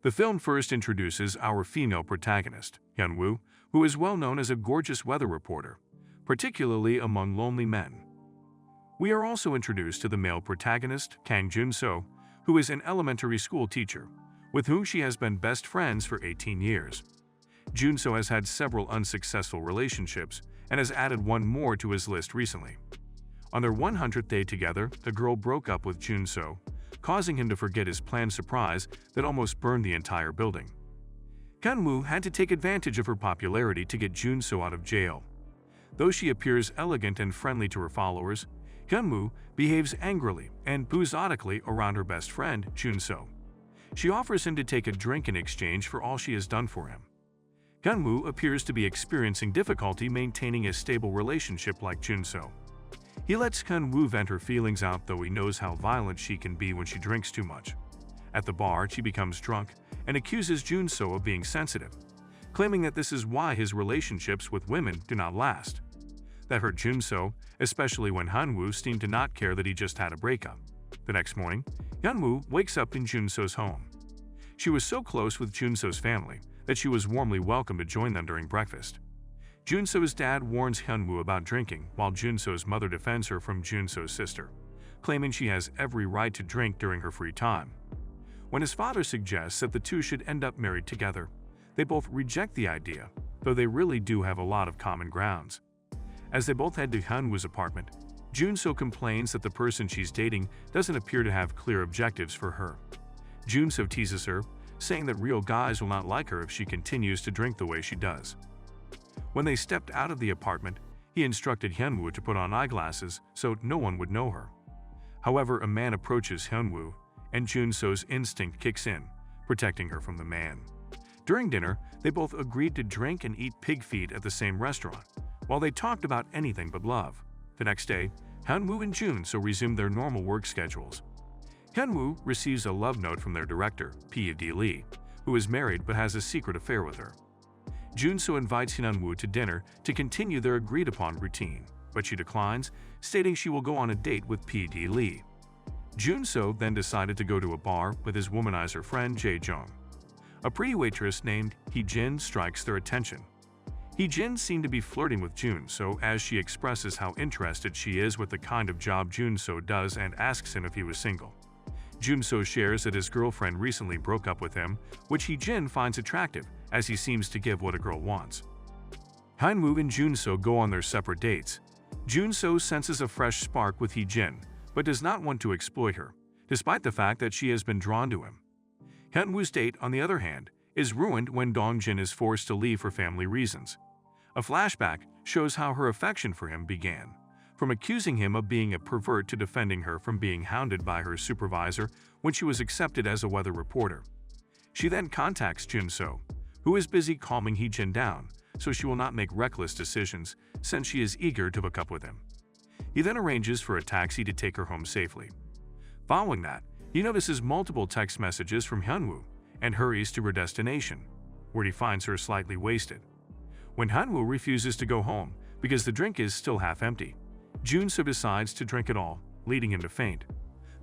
The film first introduces our female protagonist, Hyun-woo, who is well known as a gorgeous weather reporter, particularly among lonely men. We are also introduced to the male protagonist, Kang Jun-so, who is an elementary school teacher, with whom she has been best friends for 18 years. Jun-so has had several unsuccessful relationships and has added one more to his list recently. On their 100th day together, the girl broke up with Jun-so, causing him to forget his planned surprise that almost burned the entire building. Hyun-woo had to take advantage of her popularity to get Jun-so out of jail. Though she appears elegant and friendly to her followers, Hyun-woo behaves angrily and boozotically around her best friend, Jun-so. She offers him to take a drink in exchange for all she has done for him. Hyun-woo appears to be experiencing difficulty maintaining a stable relationship like Jun-so. He lets Hyun-woo vent her feelings out, though he knows how violent she can be when she drinks too much. At the bar, she becomes drunk and accuses Jun-so of being sensitive, claiming that this is why his relationships with women do not last. That hurt Jun-so, especially when Hyun-woo seemed to not care that he just had a breakup. The next morning, Hyun-woo wakes up in Jun-so's home. She was so close with Jun-so's family that she was warmly welcomed to join them during breakfast. Jun-so's dad warns Hyun-woo about drinking, while Jun-so's mother defends her from Jun-so's sister, claiming she has every right to drink during her free time. When his father suggests that the two should end up married together, they both reject the idea, though they really do have a lot of common grounds. As they both head to Hyun-woo's apartment, Jun-so complains that the person she's dating doesn't appear to have clear objectives for her. Jun-so teases her, saying that real guys will not like her if she continues to drink the way she does. When they stepped out of the apartment, he instructed Hyun-woo to put on eyeglasses so no one would know her. However, a man approaches Hyun-woo, and Jun-so's instinct kicks in, protecting her from the man. During dinner, they both agreed to drink and eat pig feet at the same restaurant, while they talked about anything but love. The next day, Hyun-woo and Jun-so resumed their normal work schedules. Hyun-woo receives a love note from their director, P.D. Lee, who is married but has a secret affair with her. Jun-so invites Hyun-woo to dinner to continue their agreed-upon routine, but she declines, stating she will go on a date with P.D. Lee. Jun-so then decided to go to a bar with his womanizer friend Jae-jung. A pretty waitress named Hee-jin strikes their attention. Hee-jin seemed to be flirting with Jun-so as she expresses how interested she is with the kind of job Jun-so does and asks him if he was single. Jun-so shares that his girlfriend recently broke up with him, which Hee-jin finds attractive as he seems to give what a girl wants. Hyun-woo and Jun-so go on their separate dates. Jun-so senses a fresh spark with Hee-jin, but does not want to exploit her, despite the fact that she has been drawn to him. Hyun-woo's date, on the other hand, is ruined when Dong-jin is forced to leave for family reasons. A flashback shows how her affection for him began, from accusing him of being a pervert to defending her from being hounded by her supervisor when she was accepted as a weather reporter. She then contacts Jun-so, who is busy calming Hee-jin down so she will not make reckless decisions since she is eager to hook up with him. He then arranges for a taxi to take her home safely. Following that, he notices multiple text messages from Hyun-woo and hurries to her destination, where he finds her slightly wasted. When Hyun-woo refuses to go home because the drink is still half empty, Jun-so decides to drink it all, leading him to faint.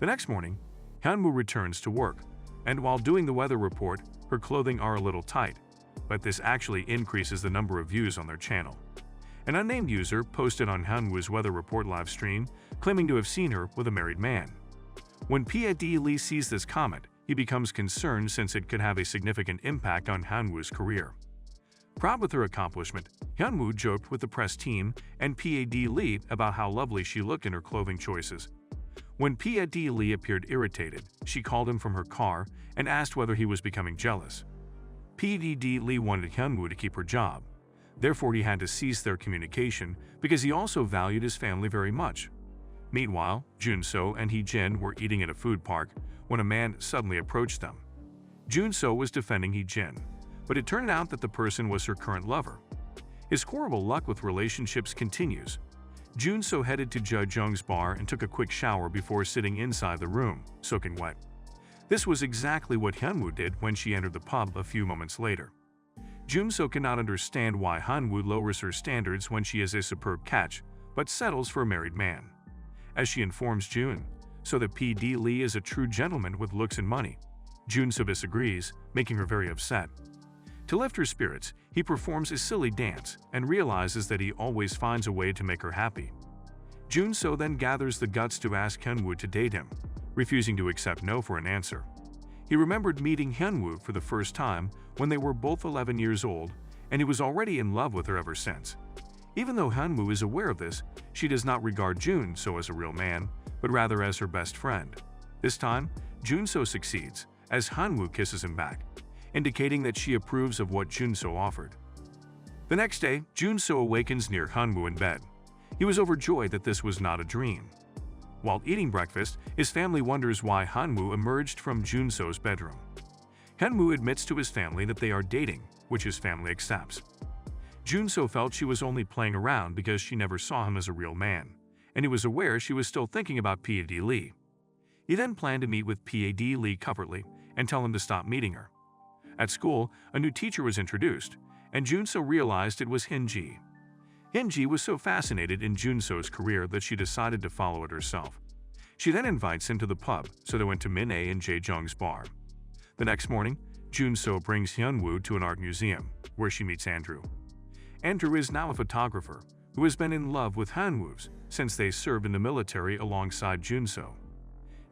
The next morning, Hyun-woo returns to work, and while doing the weather report, her clothing are a little tight, but this actually increases the number of views on their channel. An unnamed user posted on Hyun-woo's weather report live stream, claiming to have seen her with a married man. When P.D. Lee sees this comment, he becomes concerned since it could have a significant impact on Hyun-woo's career. Proud with her accomplishment, Hyun-woo joked with the press team and P.D. Lee about how lovely she looked in her clothing choices. When P.D. Lee appeared irritated, she called him from her car and asked whether he was becoming jealous. P.D. Lee wanted Hyun-woo to keep her job. Therefore, he had to cease their communication because he also valued his family very much. Meanwhile, Jun-so and Hee-jin were eating at a food park when a man suddenly approached them. Jun-so was defending Hee-jin, but it turned out that the person was her current lover. His horrible luck with relationships continues. Jun-so headed to Jae-jung's bar and took a quick shower before sitting inside the room, soaking wet. This was exactly what Hyun-woo did when she entered the pub a few moments later. Jun-so cannot understand why Hyun-woo lowers her standards when she is a superb catch, but settles for a married man. As she informs Jun, so that P.D. Lee is a true gentleman with looks and money, Jun-soo disagrees, making her very upset. To lift her spirits, he performs a silly dance and realizes that he always finds a way to make her happy. Jun-soo then gathers the guts to ask Hyun-woo to date him, refusing to accept no for an answer. He remembered meeting Hyun-woo for the first time when they were both 11 years old, and he was already in love with her ever since. Even though Hyun-woo is aware of this, she does not regard Jun-soo as a real man, but rather as her best friend. This time, Jun-soo succeeds, as Hyun-woo kisses him back, indicating that she approves of what Jun-soo offered. The next day, Jun-soo awakens near Hyun-woo in bed. He was overjoyed that this was not a dream. While eating breakfast, his family wonders why Hyun-woo emerged from Jun-soo's bedroom. Hyun-woo admits to his family that they are dating, which his family accepts. Jun-soo felt she was only playing around because she never saw him as a real man, and he was aware she was still thinking about P.A.D. Lee. He then planned to meet with P.A.D. Lee covertly and tell him to stop meeting her. At school, a new teacher was introduced, and Jun-soo realized it was Hyun-ji. Hyun-ji was so fascinated in Jun-soo's career that she decided to follow it herself. She then invites him to the pub, so they went to Min-ae and Jae-jung's bar. The next morning, Jun-soo brings Hyun-woo to an art museum, where she meets Andrew. Andrew is now a photographer who has been in love with Hyun-woo since they served in the military alongside Jun-soo.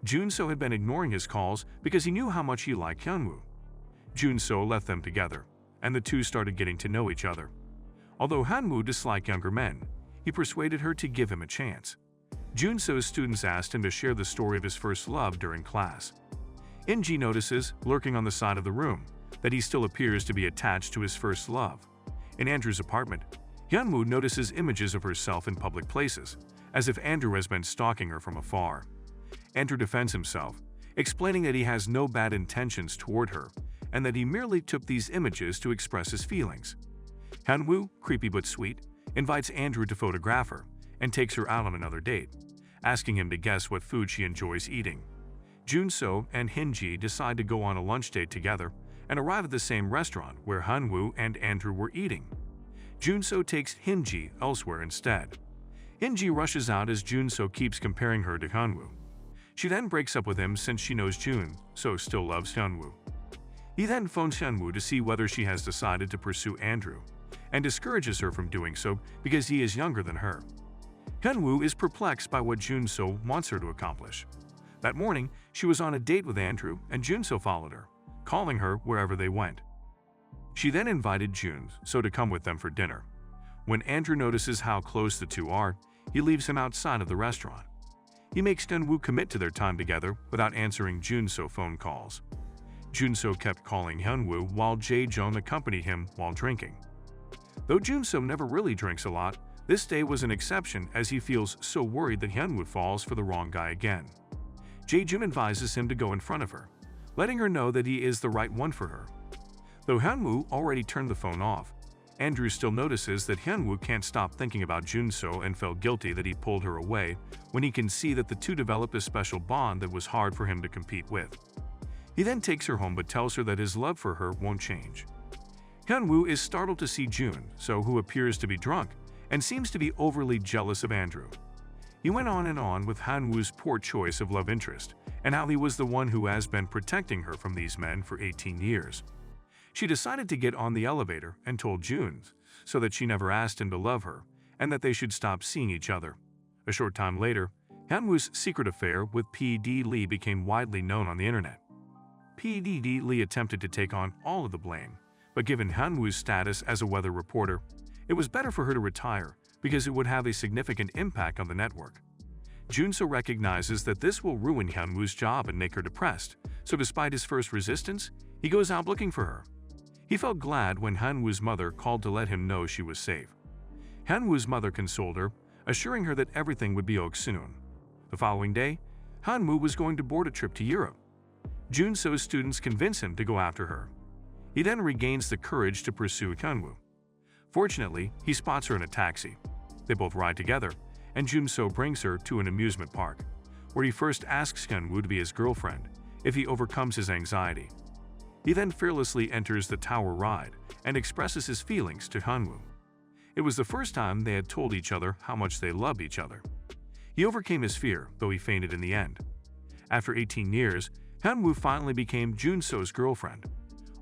Jun-soo had been ignoring his calls because he knew how much he liked Hyun-woo. Jun-soo left them together, and the two started getting to know each other. Although Hyun-woo disliked younger men, he persuaded her to give him a chance. Jun-soo's students asked him to share the story of his first love during class. In-ji notices, lurking on the side of the room, that he still appears to be attached to his first love. In Andrew's apartment, Hyun-woo notices images of herself in public places, as if Andrew has been stalking her from afar. Andrew defends himself, explaining that he has no bad intentions toward her, and that he merely took these images to express his feelings. Hyun-woo, creepy but sweet, invites Andrew to photograph her and takes her out on another date, asking him to guess what food she enjoys eating. Jun-soo and Hyun-ji decide to go on a lunch date together and arrive at the same restaurant where Hyun-woo and Andrew were eating. Jun-soo takes Hyun-ji elsewhere instead. Hyun-ji rushes out as Jun-soo keeps comparing her to Hyun-woo. She then breaks up with him since she knows Jun-soo still loves Hyun-woo. He then phones Hyun-woo to see whether she has decided to pursue Andrew, and discourages her from doing so because he is younger than her. Hyun-woo is perplexed by what Jun-soo wants her to accomplish. That morning, she was on a date with Andrew, and Jun-soo followed her, calling her wherever they went. She then invited Jun-soo to come with them for dinner. When Andrew notices how close the two are, he leaves him outside of the restaurant. He makes Hyun-woo commit to their time together without answering Jun-soo phone calls. Jun-soo kept calling Hyun-woo while Jae-jung accompanied him while drinking. Though Jun-soo never really drinks a lot, this day was an exception as he feels so worried that Hyun-woo falls for the wrong guy again. Jae-jung advises him to go in front of her, letting her know that he is the right one for her. Though Hyun-woo already turned the phone off, Andrew still notices that Hyun-woo can't stop thinking about Jun-soo and felt guilty that he pulled her away when he can see that the two developed a special bond that was hard for him to compete with. He then takes her home but tells her that his love for her won't change. Hyun-woo is startled to see Jun-soo, who appears to be drunk and seems to be overly jealous of Andrew. He went on and on with Hyun-woo's poor choice of love interest and how he was the one who has been protecting her from these men for 18 years. She decided to get on the elevator and told Jun-soo that she never asked him to love her and that they should stop seeing each other. A short time later, Hyun-woo's secret affair with P.D. Lee became widely known on the internet. P.D. Lee attempted to take on all of the blame, but given Hyun-woo's status as a weather reporter, it was better for her to retire because it would have a significant impact on the network. Jun-soo recognizes that this will ruin Hyun-woo's job and make her depressed, so despite his first resistance, he goes out looking for her. He felt glad when Hyun-woo's mother called to let him know she was safe. Hyun-woo's mother consoled her, assuring her that everything would be okay soon. The following day, Hyun-woo was going to board a trip to Europe. Jun-soo's students convince him to go after her. He then regains the courage to pursue Hyun-woo. Fortunately, he spots her in a taxi. They both ride together, and Jun-soo brings her to an amusement park, where he first asks Hyun-woo to be his girlfriend if he overcomes his anxiety. He then fearlessly enters the tower ride and expresses his feelings to Hyun-woo. It was the first time they had told each other how much they loved each other. He overcame his fear, though he fainted in the end. After 18 years, Hyun-woo finally became Jun-so's girlfriend.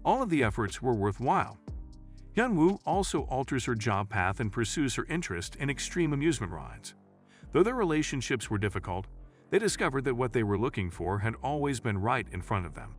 All of the efforts were worthwhile. Hyun-woo also alters her job path and pursues her interest in extreme amusement rides. Though their relationships were difficult, they discovered that what they were looking for had always been right in front of them.